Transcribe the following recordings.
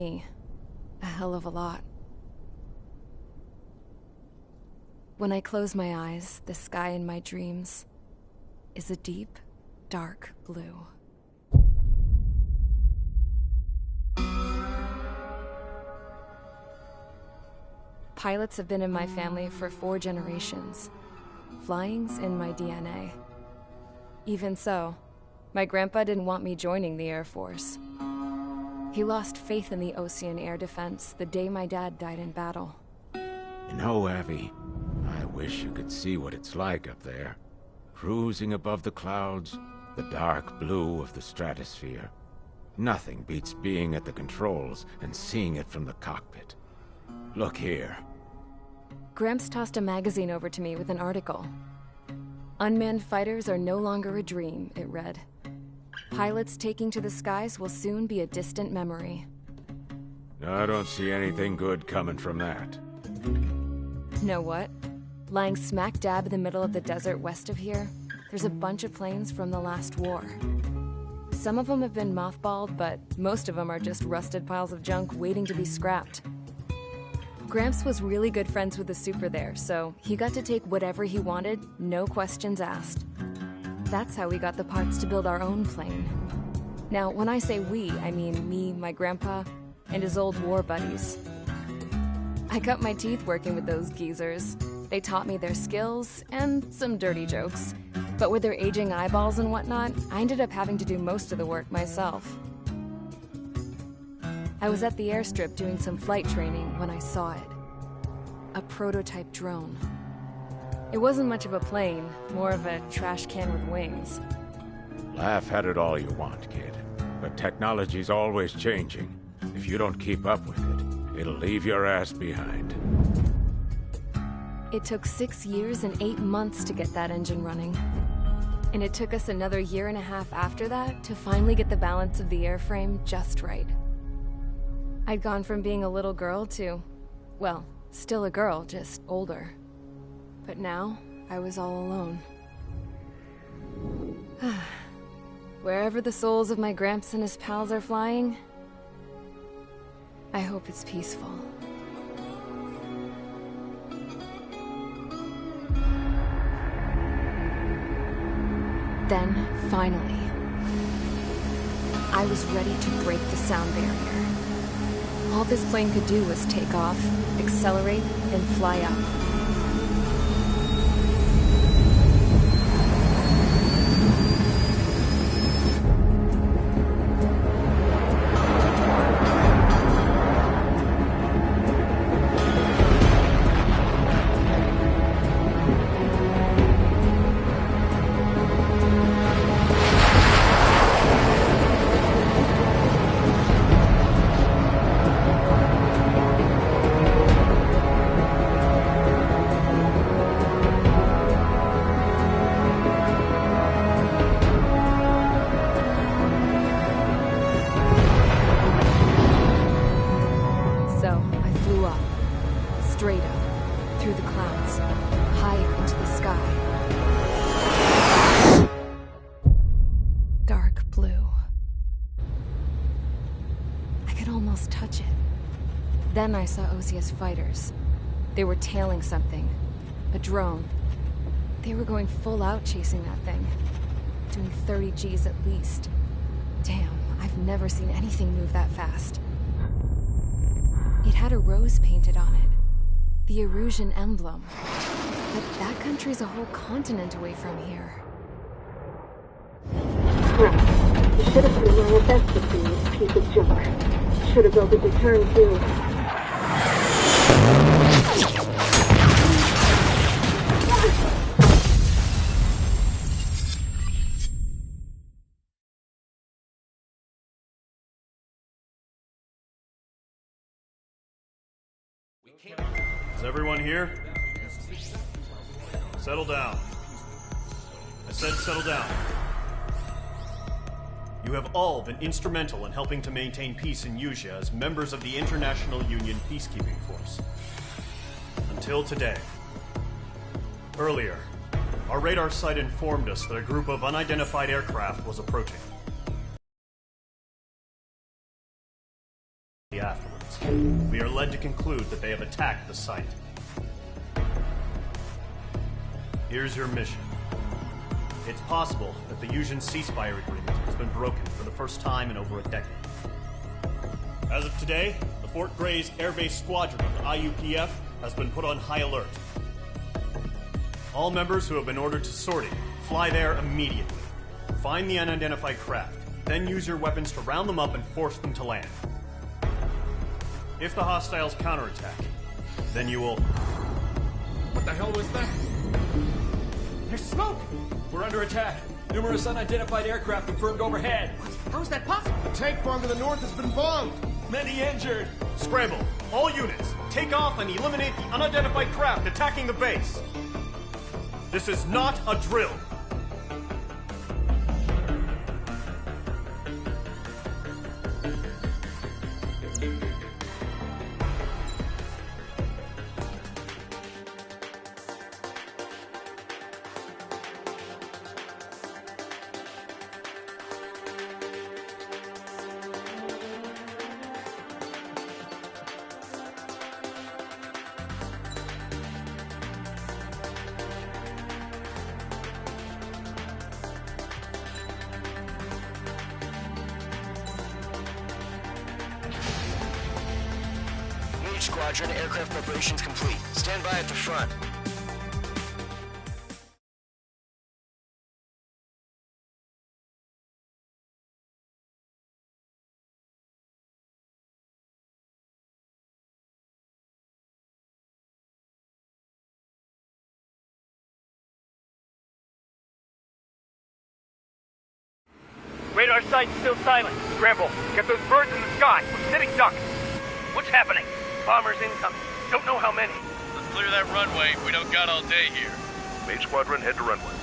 me a hell of a lot. When I close my eyes, the sky in my dreams is a deep, dark blue. Pilots have been in my family for 4 generations. Flying's in my DNA. Even so, my grandpa didn't want me joining the Air Force. He lost faith in the Osean air defense the day my dad died in battle. You know, Abby, I wish you could see what it's like up there. Cruising above the clouds, the dark blue of the stratosphere. Nothing beats being at the controls and seeing it from the cockpit. Look here. Gramps tossed a magazine over to me with an article. Unmanned fighters are no longer a dream, it read. Pilots taking to the skies will soon be a distant memory. I don't see anything good coming from that. Know what? Lying smack dab in the middle of the desert west of here, there's a bunch of planes from the last war. Some of them have been mothballed, but most of them are just rusted piles of junk waiting to be scrapped. Gramps was really good friends with the super there, so he got to take whatever he wanted, no questions asked. That's how we got the parts to build our own plane. Now, when I say we, I mean me, my grandpa, and his old war buddies. I cut my teeth working with those geezers. They taught me their skills, and some dirty jokes. But with their aging eyeballs and whatnot, I ended up having to do most of the work myself. I was at the airstrip doing some flight training when I saw it. A prototype drone. It wasn't much of a plane, more of a trash can with wings. Laugh at it all you want, kid. But technology's always changing. If you don't keep up with it, it'll leave your ass behind. It took 6 years and 8 months to get that engine running. And it took us another 1.5 years after that to finally get the balance of the airframe just right. I'd gone from being a little girl to, well, still a girl, just older. But now, I was all alone. Wherever the souls of my Gramps and his pals are flying, I hope it's peaceful. Then, finally, I was ready to break the sound barrier. All this plane could do was take off, accelerate, and fly up. Straight up, through the clouds, higher into the sky. Dark blue. I could almost touch it. Then I saw Osea's fighters. They were tailing something. A drone. They were going full out chasing that thing. Doing 30 Gs at least. Damn, I've never seen anything move that fast. It had a rose painted on it. The Erusian emblem. But that country's a whole continent away from here. Right. You should have been my best with this piece of junk. Should have built a deterrent too. Is everyone here? Settle down. I said settle down. You have all been instrumental in helping to maintain peace in Usea as members of the International Union Peacekeeping Force. Until today. Earlier, our radar site informed us that a group of unidentified aircraft was approaching. After. reports, we are led to conclude that they have attacked the site. Here's your mission. It's possible that the Yuuzhan ceasefire agreement has been broken for the first time in over a decade. As of today, the Fort Grays Air Base Squadron of the IUPF has been put on high alert. All members who have been ordered to sortie, fly there immediately. Find the unidentified craft, then use your weapons to round them up and force them to land. If the hostiles counterattack, then you will... What the hell was that? There's smoke! We're under attack. Numerous unidentified aircraft confirmed overhead. What? How is that possible? The tank farm to the north has been bombed. Many injured. Scramble! All units, take off and eliminate the unidentified craft attacking the base. This is not a drill. Squadron, aircraft preparations complete. Stand by at the front. Radar site's still silent. Scramble. Get those birds in the sky. We're sitting ducks. What's happening? Bombers incoming. Don't know how many. Let's clear that runway. We don't got all day here. Mage Squadron, head to runway.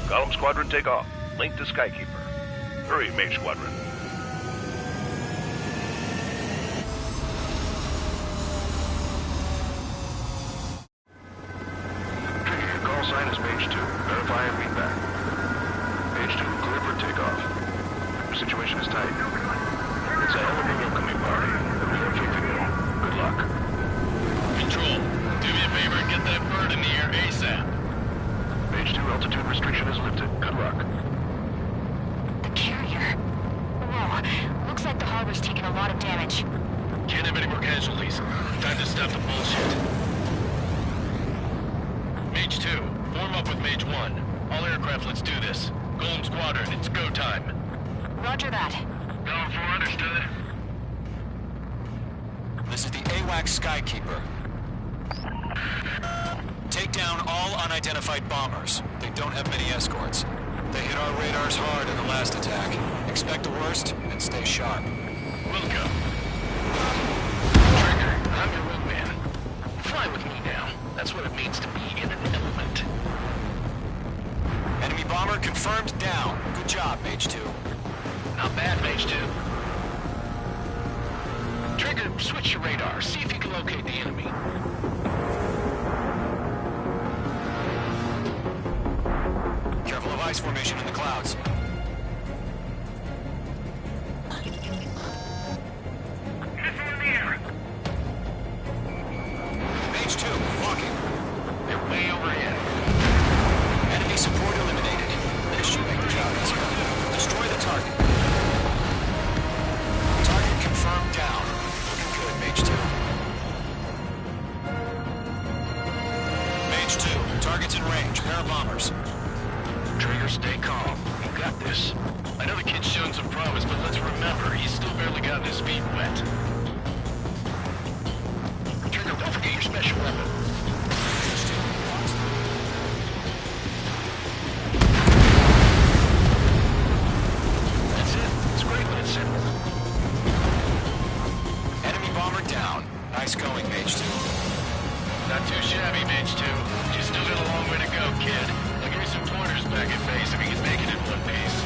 Golem Squadron, take off. Link to Skykeeper. Hurry, Mage Squadron. Your call sign is Mage 2. Verify and read back. Mage 2, clear for takeoff. The situation is tight. It's a hell of a welcoming party. Good luck. Control, do me a favor and get that bird in the air ASAP. Mage 2, altitude restriction is lifted. Good luck. The carrier. Whoa, looks like the harbor's taken a lot of damage. Can't have any more casualties. Time to stop the bullshit. Mage 2, form up with Mage 1. All aircraft, let's do this. Golem Squadron, it's go time. Roger that. Going for understood. This is the AWAC Skykeeper. Take down all unidentified bombers. They don't have many escorts. They hit our radars hard in the last attack. Expect the worst and stay sharp. Wilco. Trigger, I'm your wingman. Fly with me now. That's what it means to be in an element. Enemy bomber confirmed down. Good job, Mage 2. Not bad, Mage 2. Trigger, switch your radar. See if you can locate the enemy. Careful of ice formation in the clouds. Missile in the air. Mage 2, walking. They're way overhead. Enemy support eliminated. This should make the job easier. Destroy the target. Target confirmed down. Looking good, Mage 2. Mage 2, target's in range. Pair of bombers. Trigger, stay calm. You got this. I know the kid's shown some promise, but let's remember, he's still barely gotten his feet wet. Trigger, don't forget your special weapon. That's it. It's great when it's simple. Enemy bomber down. Nice going, Mage 2. Not too shabby, Mage 2. You still got a long way to go, kid. I'll give you some pointers back at base if you can make it in one piece.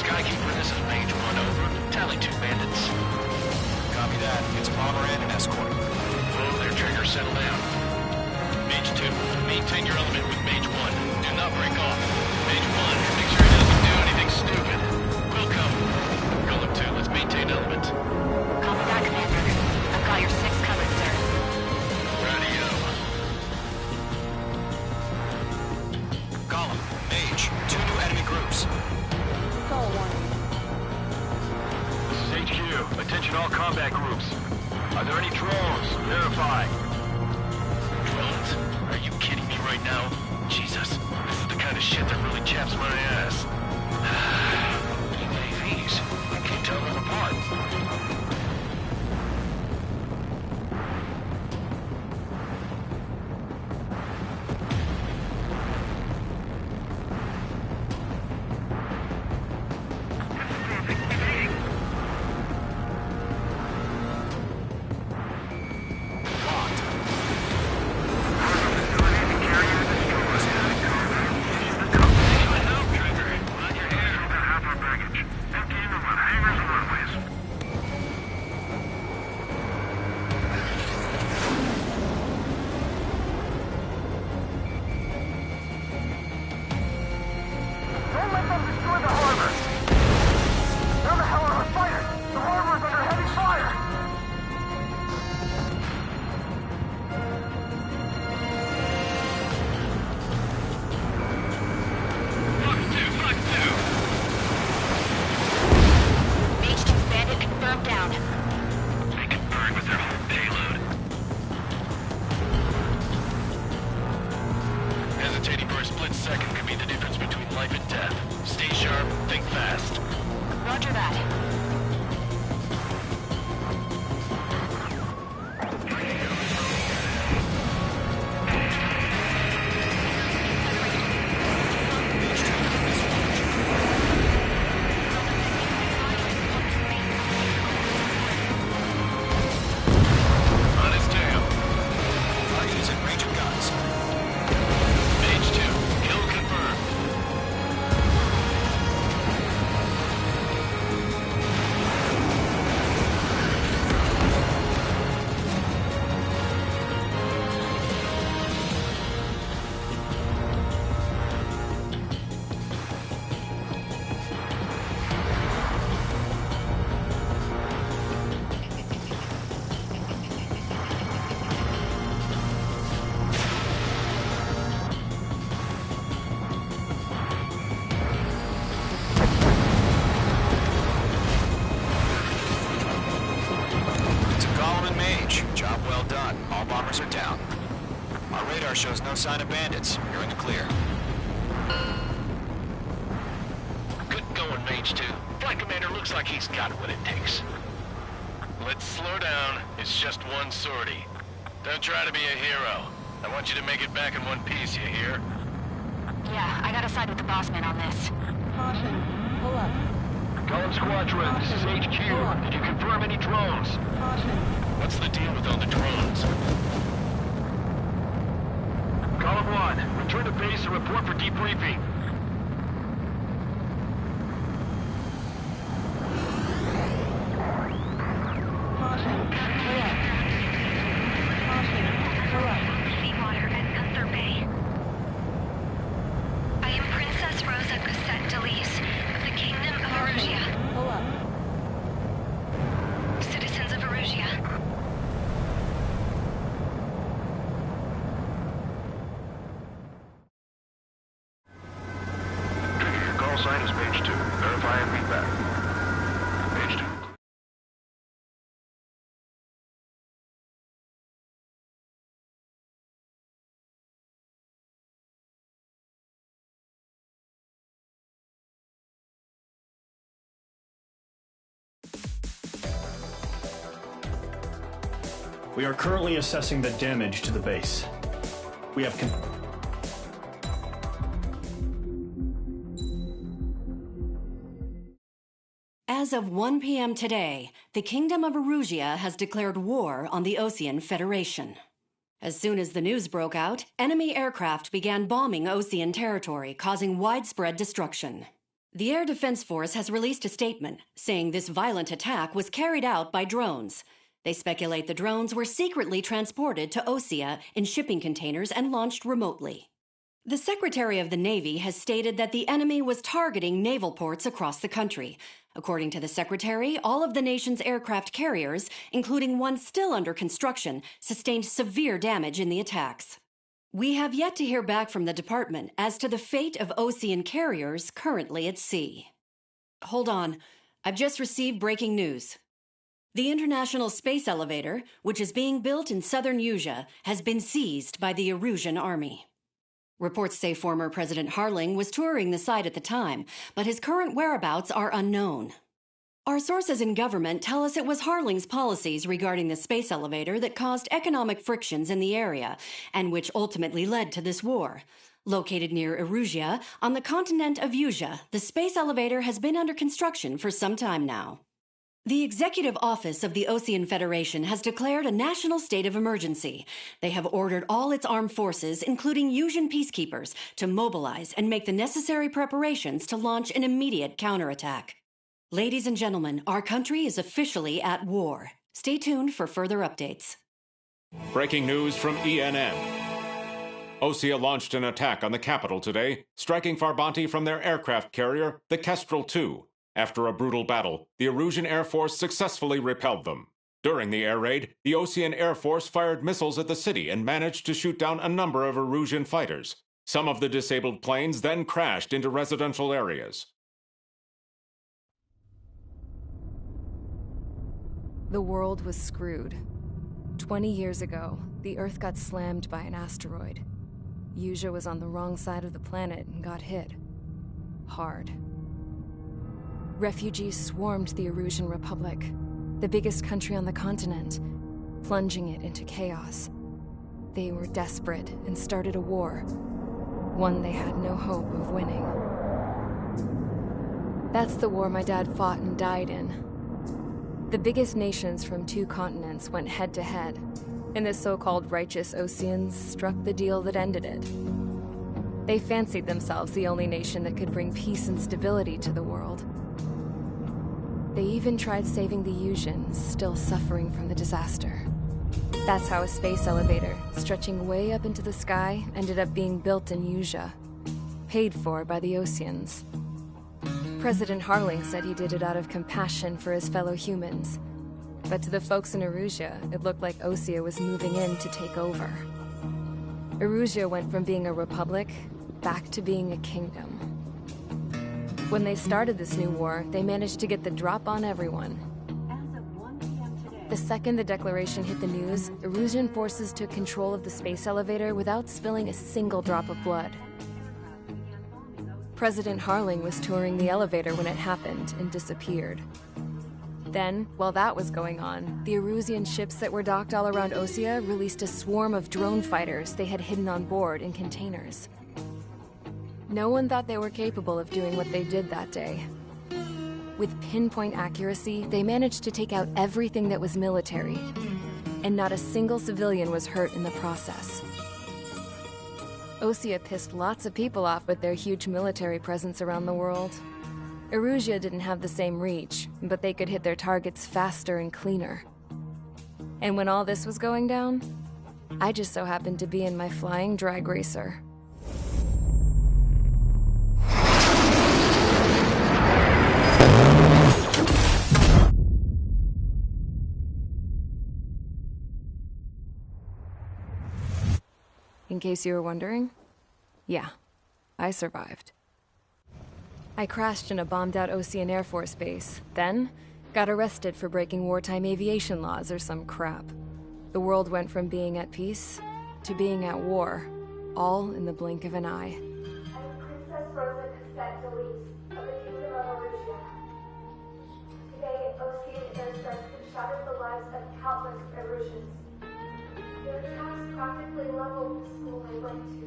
Skykeeper, this is Mage 1, over. Tally 2 bandits. Copy that. It's a bomber and an escort. Whoa there, Trigger, settle down. Mage 2, maintain your element with Mage 1. Do not break off. Mage 1, make sure he doesn't do anything stupid. We'll come. Golem 2, let's maintain element. attention all combat groups. Are there any drones? Verify. Drones? Are you kidding me right now? Jesus, this is the kind of shit that really chaps my ass. UAVs. I can't tell them apart. Shows no sign of bandits. You're in the clear. Good going, Mage 2. Flight Commander looks like he's got what it takes. Let's slow down. It's just one sortie. Don't try to be a hero. I want you to make it back in one piece, you hear? Yeah, I gotta side with the boss man on this. Caution. Pull up. Golem Squadron, this is HQ. Did you confirm any drones? Caution. What's the deal with all the drones? Column 1, return to base and report for debriefing. Caution. Pull up. Caution. Pull up. Seawater at Gunther Bay. I am Princess Rosa Gusset Delise of the Kingdom of Erusia. Pull up. Citizens of Erusia. Call sign is Page 2. Verify and read back. Page 2. We are currently assessing the damage to the base. We have As of 1 p.m. today, the Kingdom of Erusia has declared war on the Osean Federation. As soon as the news broke out, enemy aircraft began bombing Osean territory, causing widespread destruction. The Air Defense Force has released a statement saying this violent attack was carried out by drones. They speculate the drones were secretly transported to Osea in shipping containers and launched remotely. The Secretary of the Navy has stated that the enemy was targeting naval ports across the country. According to the Secretary, all of the nation's aircraft carriers, including one still under construction, sustained severe damage in the attacks. We have yet to hear back from the department as to the fate of Osean carriers currently at sea. Hold on. I've just received breaking news. The International Space Elevator, which is being built in southern Usea, has been seized by the Erusian army. Reports say former President Harling was touring the site at the time, but his current whereabouts are unknown. Our sources in government tell us it was Harling's policies regarding the space elevator that caused economic frictions in the area, and which ultimately led to this war. Located near Erusia, on the continent of Usea, the space elevator has been under construction for some time now. The Executive Office of the Osean Federation has declared a national state of emergency. They have ordered all its armed forces, including Usian peacekeepers, to mobilize and make the necessary preparations to launch an immediate counterattack. Ladies and gentlemen, our country is officially at war. Stay tuned for further updates. Breaking news from ENN. Osea launched an attack on the capital today, striking Farbanti from their aircraft carrier, the Kestrel II. After a brutal battle, the Erusian Air Force successfully repelled them. During the air raid, the Osean Air Force fired missiles at the city and managed to shoot down a number of Erusian fighters. Some of the disabled planes then crashed into residential areas. The world was screwed. 20 years ago, the Earth got slammed by an asteroid. Usea was on the wrong side of the planet and got hit. Hard. Refugees swarmed the Erusian Republic, the biggest country on the continent, plunging it into chaos. They were desperate and started a war, one they had no hope of winning. That's the war my dad fought and died in. The biggest nations from 2 continents went head-to-head, and the so-called righteous Oseans struck the deal that ended it. They fancied themselves the only nation that could bring peace and stability to the world. They even tried saving the Usians, still suffering from the disaster. That's how a space elevator, stretching way up into the sky, ended up being built in Usea, paid for by the Oseans. President Harling said he did it out of compassion for his fellow humans. But to the folks in Erusia, it looked like Osea was moving in to take over. Erusia went from being a republic back to being a kingdom. When they started this new war, they managed to get the drop on everyone. The second the declaration hit the news, Erusian forces took control of the space elevator without spilling a single drop of blood. President Harling was touring the elevator when it happened and disappeared. Then, while that was going on, the Erusian ships that were docked all around Osea released a swarm of drone fighters they had hidden on board in containers. No one thought they were capable of doing what they did that day. With pinpoint accuracy, they managed to take out everything that was military, and not a single civilian was hurt in the process. Osea pissed lots of people off with their huge military presence around the world. Erusia didn't have the same reach, but they could hit their targets faster and cleaner. And when all this was going down, I just so happened to be in my flying drag racer. In case you were wondering, yeah, I survived. I crashed in a bombed-out Osean Air Force base, then got arrested for breaking wartime aviation laws or some crap. The world went from being at peace to being at war, all in the blink of an eye. Princess Rosa Cassette-Delise of the Kingdom of Erusia. Today, Osean airstrikes have shattered the lives of countless Erusians. Their attacks practically leveled the school I went to.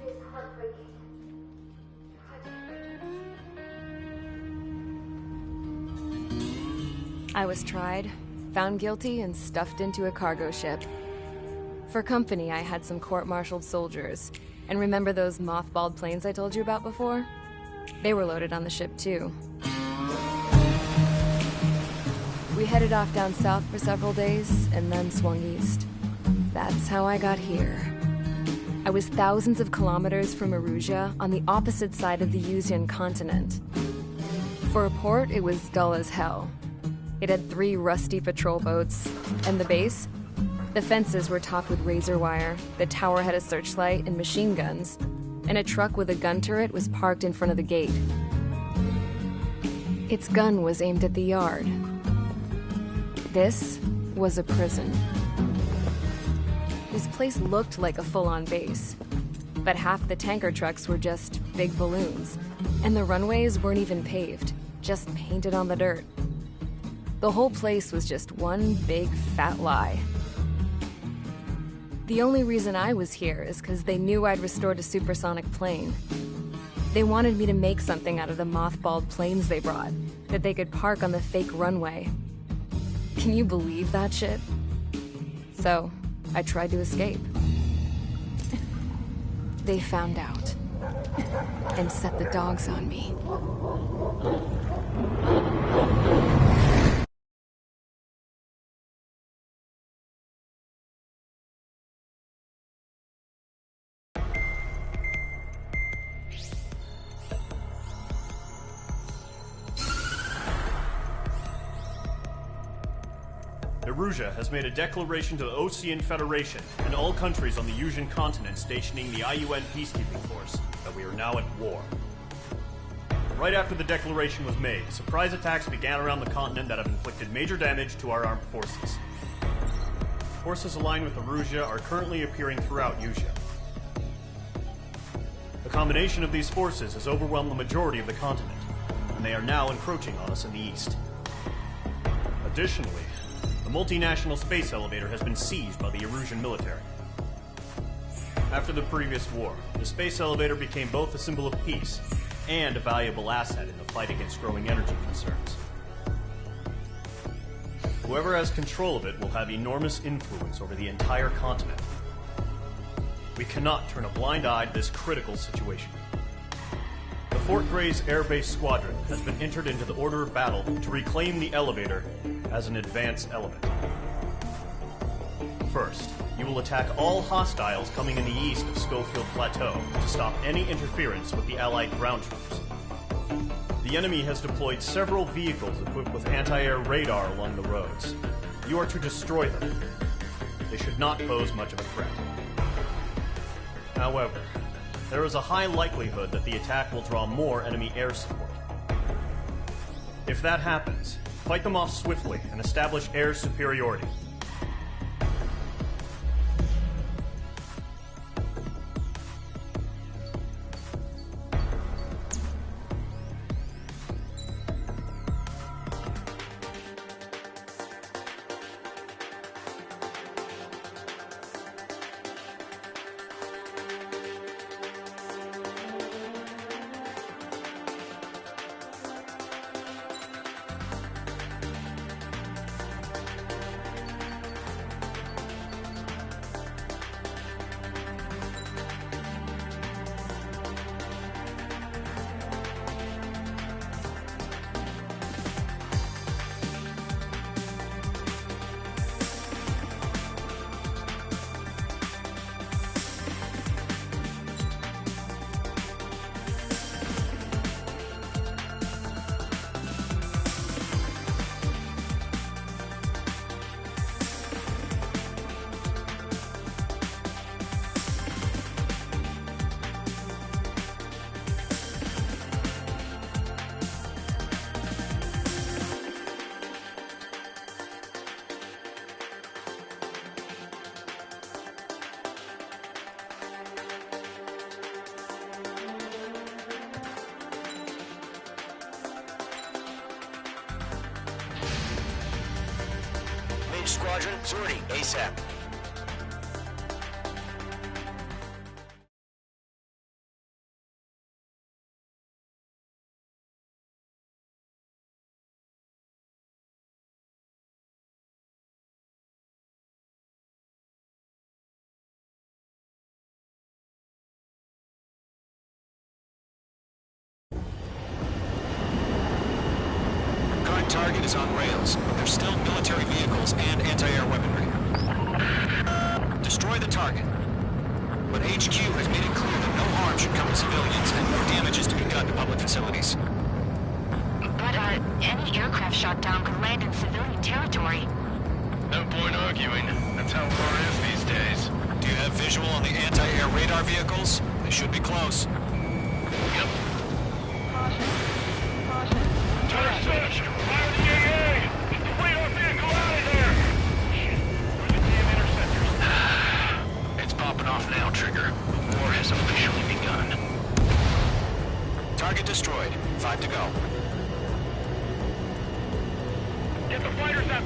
It is heartbreaking. I was tried, found guilty, and stuffed into a cargo ship. For company, I had some court-martialed soldiers. And remember those mothballed planes I told you about before? They were loaded on the ship, too. We headed off down south for several days, and then swung east. That's how I got here. I was thousands of kilometers from Erusia, on the opposite side of the Usian continent. For a port, it was dull as hell. It had 3 rusty patrol boats, and the base? The fences were topped with razor wire, the tower had a searchlight and machine guns, and a truck with a gun turret was parked in front of the gate. Its gun was aimed at the yard. This was a prison. This place looked like a full-on base, but half the tanker trucks were just big balloons, and the runways weren't even paved, just painted on the dirt. The whole place was just one big fat lie. The only reason I was here is because they knew I'd restored a supersonic plane. They wanted me to make something out of the mothballed planes they brought, that they could park on the fake runway. Can you believe that shit? So, I tried to escape. They found out, and set the dogs on me. Erusea has made a declaration to the Osean Federation and all countries on the Yusian continent stationing the IUN peacekeeping force that we are now at war. Right after the declaration was made, surprise attacks began around the continent that have inflicted major damage to our armed forces. Forces aligned with Erusea are currently appearing throughout Yusia. The combination of these forces has overwhelmed the majority of the continent, and they are now encroaching on us in the east. Additionally, the multinational space elevator has been seized by the Erusian military. After the previous war, the space elevator became both a symbol of peace and a valuable asset in the fight against growing energy concerns. Whoever has control of it will have enormous influence over the entire continent. We cannot turn a blind eye to this critical situation. The Fort Gray's Air Base Squadron has been entered into the order of battle to reclaim the elevator as an advance element. First, you will attack all hostiles coming in the east of Schofield Plateau to stop any interference with the Allied ground troops. The enemy has deployed several vehicles equipped with anti-air radar along the roads. You are to destroy them. They should not pose much of a threat. However, there is a high likelihood that the attack will draw more enemy air support. If that happens, fight them off swiftly and establish air superiority. Squadron, sortie, ASAP. Current target is on rails, but there's still military vehicles and anti-air weaponry. Destroy the target. But HQ has made it clear that no harm should come to civilians and no damage is to be done to public facilities. But, any aircraft shot down could land in civilian territory. No point arguing. That's how war is these days. Do you have visual on the anti-air radar vehicles? They should be close. Yep. Fire the AA! Complete our vehicle out of here!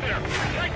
there!